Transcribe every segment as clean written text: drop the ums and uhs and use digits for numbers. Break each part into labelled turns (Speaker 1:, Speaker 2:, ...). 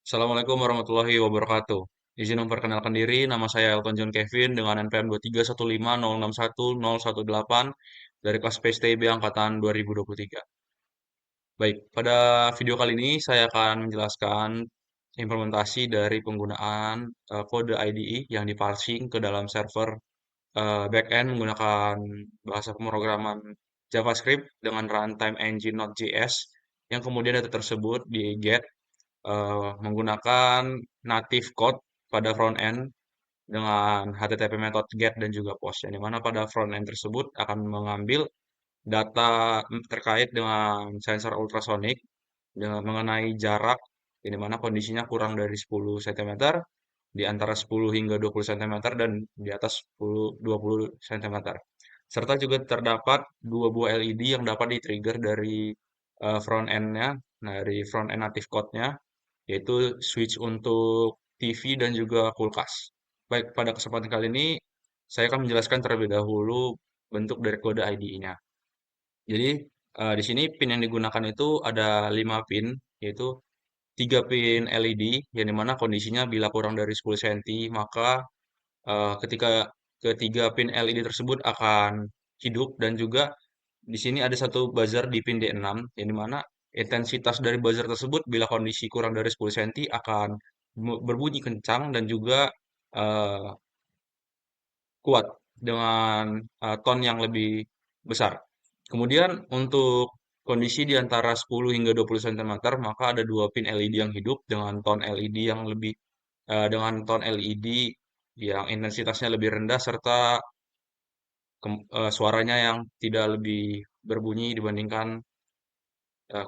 Speaker 1: Assalamualaikum warahmatullahi wabarakatuh. Izin memperkenalkan diri, nama saya Elton John Kevin dengan NPM 23150611018 dari kelas PSTIB Angkatan 2023. Baik, pada video kali ini saya akan menjelaskan implementasi dari penggunaan kode IDE yang diparsing ke dalam server backend menggunakan bahasa pemrograman JavaScript dengan runtime engine Node.js yang kemudian data tersebut di get menggunakan native code pada front end dengan HTTP method get dan juga post, yang dimana pada front end tersebut akan mengambil data terkait dengan sensor ultrasonic dengan mengenai jarak, yang dimana kondisinya kurang dari 10 cm, di antara 10 hingga 20 cm, dan di atas 10, 20 cm. Serta juga terdapat dua buah LED yang dapat di-trigger dari front end-nya, dari front end native code-nya, yaitu switch untuk TV dan juga kulkas. Baik, pada kesempatan kali ini saya akan menjelaskan terlebih dahulu bentuk dari kode IDE-nya. Jadi di sini pin yang digunakan itu ada 5 pin, yaitu 3 pin LED yang dimana kondisinya bila kurang dari 10 cm maka ketika ketiga pin LED tersebut akan hidup, dan juga di sini ada satu buzzer di pin D6 yang dimana intensitas dari buzzer tersebut bila kondisi kurang dari 10 cm akan berbunyi kencang dan juga eh, kuat dengan ton yang lebih besar. Kemudian untuk kondisi di antara 10 hingga 20 cm maka ada dua pin LED yang hidup dengan ton LED yang lebih dengan ton LED yang intensitasnya lebih rendah serta suaranya yang tidak lebih berbunyi dibandingkan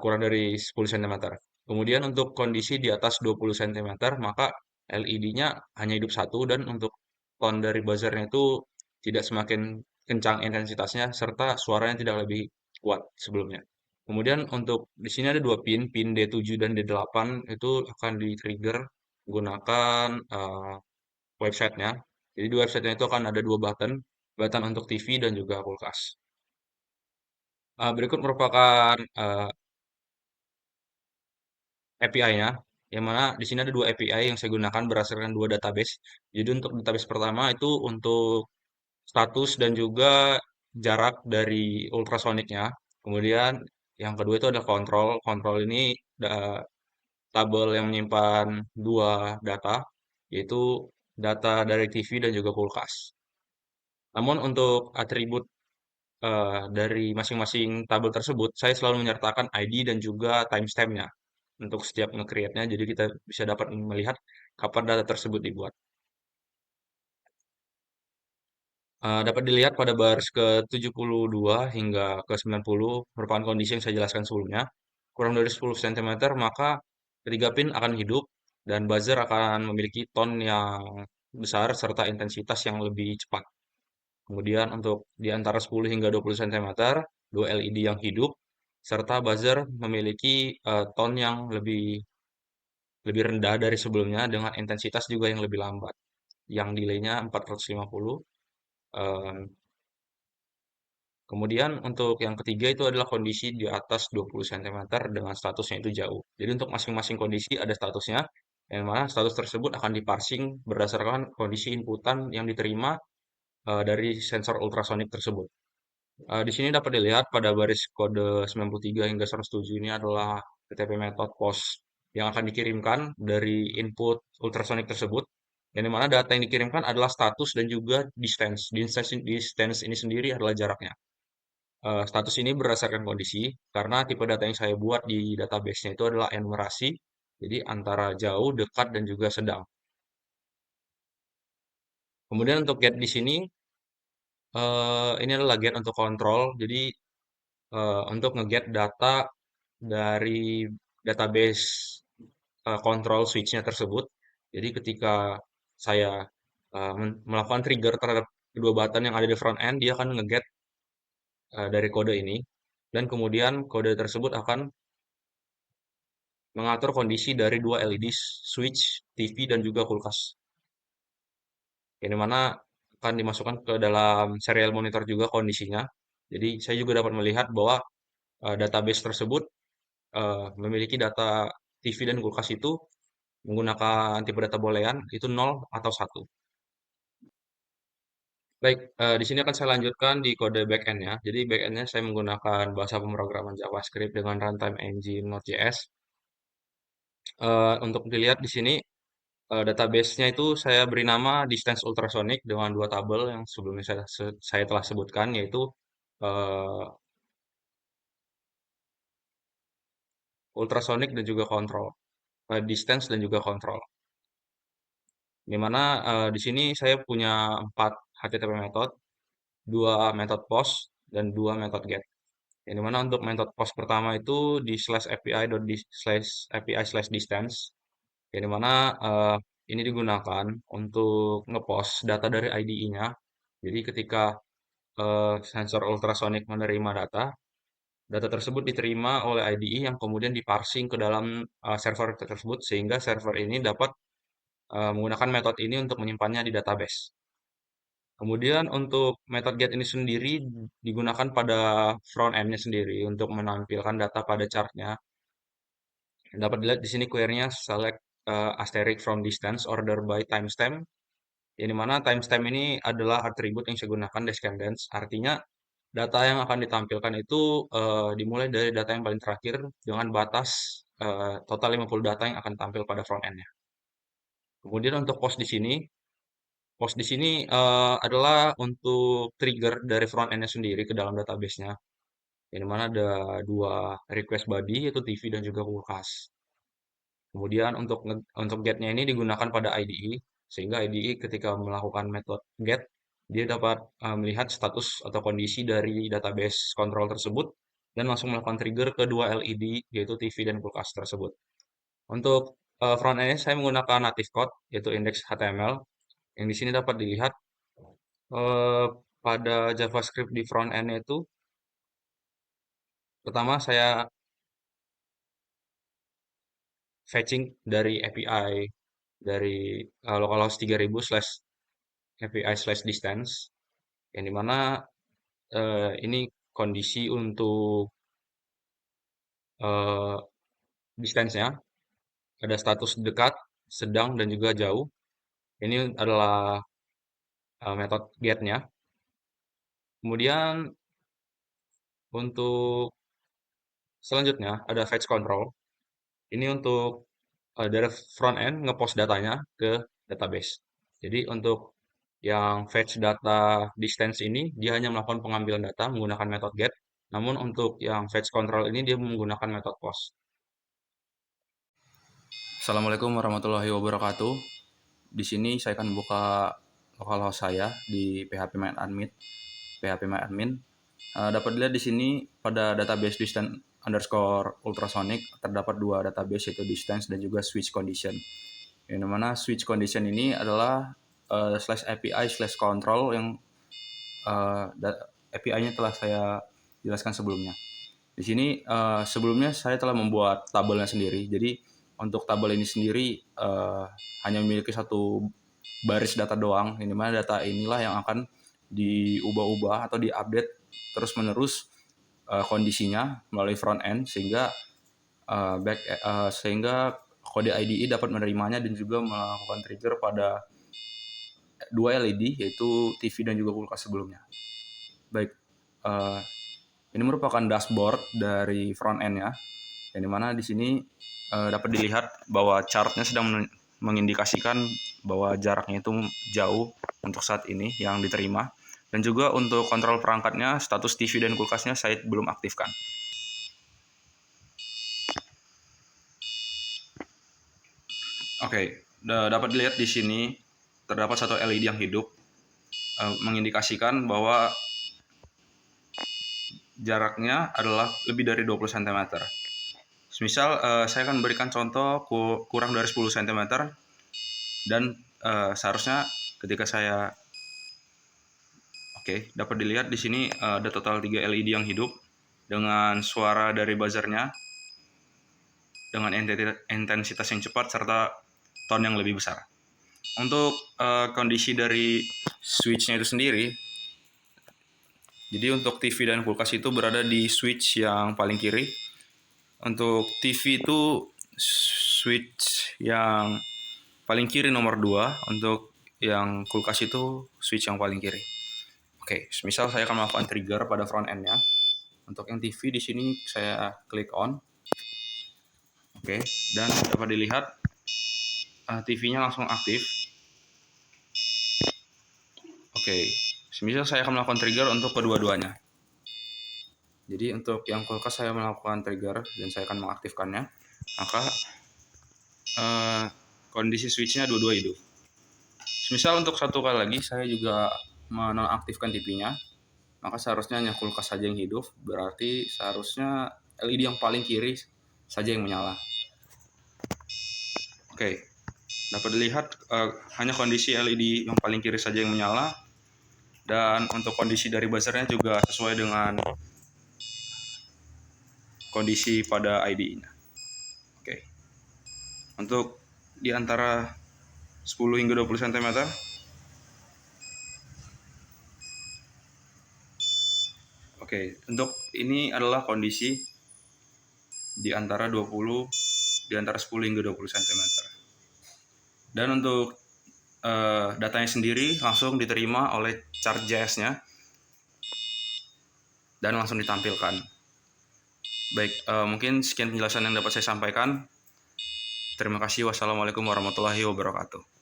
Speaker 1: kurang dari 10 cm. Kemudian untuk kondisi di atas 20 cm, maka LED-nya hanya hidup satu, dan untuk ton dari buzzernya itu tidak semakin kencang intensitasnya serta suaranya tidak lebih kuat sebelumnya. Kemudian untuk di sini ada dua pin, pin D7 dan D8 itu akan di-trigger menggunakan websitenya. Jadi di websitenya itu akan ada dua button, button untuk TV dan juga kulkas. Berikut merupakan API-nya, yang mana di sini ada dua API yang saya gunakan berdasarkan dua database. Jadi untuk database pertama itu untuk status dan juga jarak dari ultrasoniknya. Kemudian yang kedua itu ada kontrol. Kontrol ini tabel yang menyimpan dua data, yaitu data dari TV dan juga kulkas. Namun untuk atribut dari masing-masing tabel tersebut, saya selalu menyertakan ID dan juga timestamp-nya untuk setiap nge-create-nya, jadi kita bisa dapat melihat kapan data tersebut dibuat. Dapat dilihat pada baris ke-72 hingga ke-90 merupakan kondisi yang saya jelaskan sebelumnya. Kurang dari 10 cm, maka ketiga pin akan hidup dan buzzer akan memiliki ton yang besar serta intensitas yang lebih cepat. Kemudian untuk di antara 10 hingga 20 cm, dua LED yang hidup serta buzzer memiliki ton yang lebih lebih rendah dari sebelumnya dengan intensitas juga yang lebih lambat, yang delaynya 450. Em, Kemudian untuk yang ketiga itu adalah kondisi di atas 20 cm dengan statusnya itu jauh. Jadi untuk masing-masing kondisi ada statusnya, yang mana status tersebut akan diparsing berdasarkan kondisi inputan yang diterima dari sensor ultrasonik tersebut. Di sini dapat dilihat pada baris kode 93 hingga 107 ini adalah HTTP method post yang akan dikirimkan dari input ultrasonic tersebut, yang dimana data yang dikirimkan adalah status dan juga distance. Distance ini sendiri adalah jaraknya. Status ini berdasarkan kondisi karena tipe data yang saya buat di database-nya itu adalah enumerasi, jadi antara jauh, dekat, dan juga sedang. Kemudian untuk get di sini, ini adalah get untuk kontrol. Jadi untuk nge-get data dari database control switch-nya tersebut. Jadi ketika saya melakukan trigger terhadap kedua button yang ada di front end, dia akan nge-get dari kode ini, dan kemudian kode tersebut akan mengatur kondisi dari dua LED switch, TV, dan juga kulkas. Yang dimana akan dimasukkan ke dalam serial monitor juga kondisinya. Jadi saya juga dapat melihat bahwa database tersebut memiliki data TV dan kulkas itu menggunakan tipe data boolean itu 0 atau 1. Baik, di sini akan saya lanjutkan di kode backend-nya. Jadi backend-nya saya menggunakan bahasa pemrograman JavaScript dengan runtime engine Node.js. Untuk dilihat di sini database-nya itu saya beri nama distance ultrasonic dengan dua tabel yang sebelumnya saya telah sebutkan, yaitu eh, ultrasonic dan juga kontrol, distance dan juga kontrol. Di mana di sini saya punya 4 HTTP method, 2 method post dan 2 method get. Yang dimana untuk method post pertama itu di slash API slash distance, yang dimana ini digunakan untuk ngepost data dari IDE-nya. Jadi ketika sensor ultrasonic menerima data, data tersebut diterima oleh IDE yang kemudian diparsing ke dalam server tersebut sehingga server ini dapat menggunakan metode ini untuk menyimpannya di database. Kemudian untuk method get ini sendiri digunakan pada front end-nya sendiri untuk menampilkan data pada chart-nya. Dapat dilihat di sini query-nya select asterisk from distance order by timestamp. Yang dimana timestamp ini adalah atribut yang saya gunakan Descendants. Artinya data yang akan ditampilkan itu dimulai dari data yang paling terakhir dengan batas total 50 data yang akan tampil pada front end-nya. Kemudian untuk post di sini adalah untuk trigger dari front end-nya sendiri ke dalam database-nya. Yang mana ada dua request body yaitu TV dan juga kulkas. Kemudian untuk get-nya ini digunakan pada IDE sehingga IDE ketika melakukan metode get dia dapat melihat status atau kondisi dari database kontrol tersebut dan langsung melakukan trigger ke dua LED yaitu TV dan kulkas tersebut. Untuk front end saya menggunakan native code yaitu index HTML yang di sini dapat dilihat eh, pada JavaScript di front end itu pertama saya fetching dari API dari localhost 3000 slash API slash distance yang dimana ini kondisi untuk eh, distance-nya ada status dekat, sedang dan juga jauh. Ini adalah metode get-nya. Kemudian untuk selanjutnya ada fetch control. Ini untuk dari front end ngepost datanya ke database. Jadi untuk yang fetch data distance ini dia hanya melakukan pengambilan data menggunakan metode get. Namun untuk yang fetch control ini dia menggunakan metode post. Assalamualaikum warahmatullahi wabarakatuh. Di sini saya akan buka localhost saya di php.my admin. Dapat dilihat di sini pada database distance underscore ultrasonic terdapat dua database yaitu distance dan juga switch condition. Yang mana switch condition ini adalah slash API slash control yang API-nya telah saya jelaskan sebelumnya. Di sini sebelumnya saya telah membuat tabelnya sendiri. Jadi untuk tabel ini sendiri hanya memiliki satu baris data doang. Ini mana data inilah yang akan diubah-ubah atau diupdate terus-menerus kondisinya melalui front end sehingga sehingga kode IDE dapat menerimanya dan juga melakukan trigger pada dua LED yaitu TV dan juga kulkas sebelumnya. Baik, ini merupakan dashboard dari front end-nya, yang dimana di sini dapat dilihat bahwa chartnya sedang mengindikasikan bahwa jaraknya itu jauh untuk saat ini yang diterima. Dan juga untuk kontrol perangkatnya, status TV dan kulkasnya saya belum aktifkan. Oke, dapat dilihat di sini terdapat satu LED yang hidup, mengindikasikan bahwa jaraknya adalah lebih dari 20 cm. Misal saya akan berikan contoh kurang dari 10 cm dan seharusnya ketika saya dapat dilihat di sini ada total 3 LED yang hidup dengan suara dari buzzernya dengan intensitas yang cepat serta tone yang lebih besar. Untuk kondisi dari switch-nya itu sendiri, jadi untuk TV dan kulkas itu berada di switch yang paling kiri. Untuk TV itu switch yang paling kiri nomor 2, untuk yang kulkas itu switch yang paling kiri. Oke, misal saya akan melakukan trigger pada front end-nya. Untuk yang TV di sini saya klik on. Oke, dan dapat dilihat TV-nya langsung aktif. Oke, misal saya akan melakukan trigger untuk kedua-duanya. Jadi untuk yang kulkas saya melakukan trigger dan saya akan mengaktifkannya, maka kondisi switch-nya dua-dua hidup. Misal untuk satu kali lagi saya juga menonaktifkan TV-nya, maka seharusnya hanya kulkas saja yang hidup, berarti seharusnya LED yang paling kiri saja yang menyala. Oke, dapat dilihat hanya kondisi LED yang paling kiri saja yang menyala, dan untuk kondisi dari buzzernya juga sesuai dengan kondisi pada IDE-nya. Oke, untuk di antara 10 hingga 20 cm, oke, untuk ini adalah kondisi di antara 10 hingga 20 cm. Dan untuk datanya sendiri langsung diterima oleh chart.js-nya dan langsung ditampilkan. Baik, mungkin sekian penjelasan yang dapat saya sampaikan. Terima kasih. Wassalamualaikum warahmatullahi wabarakatuh.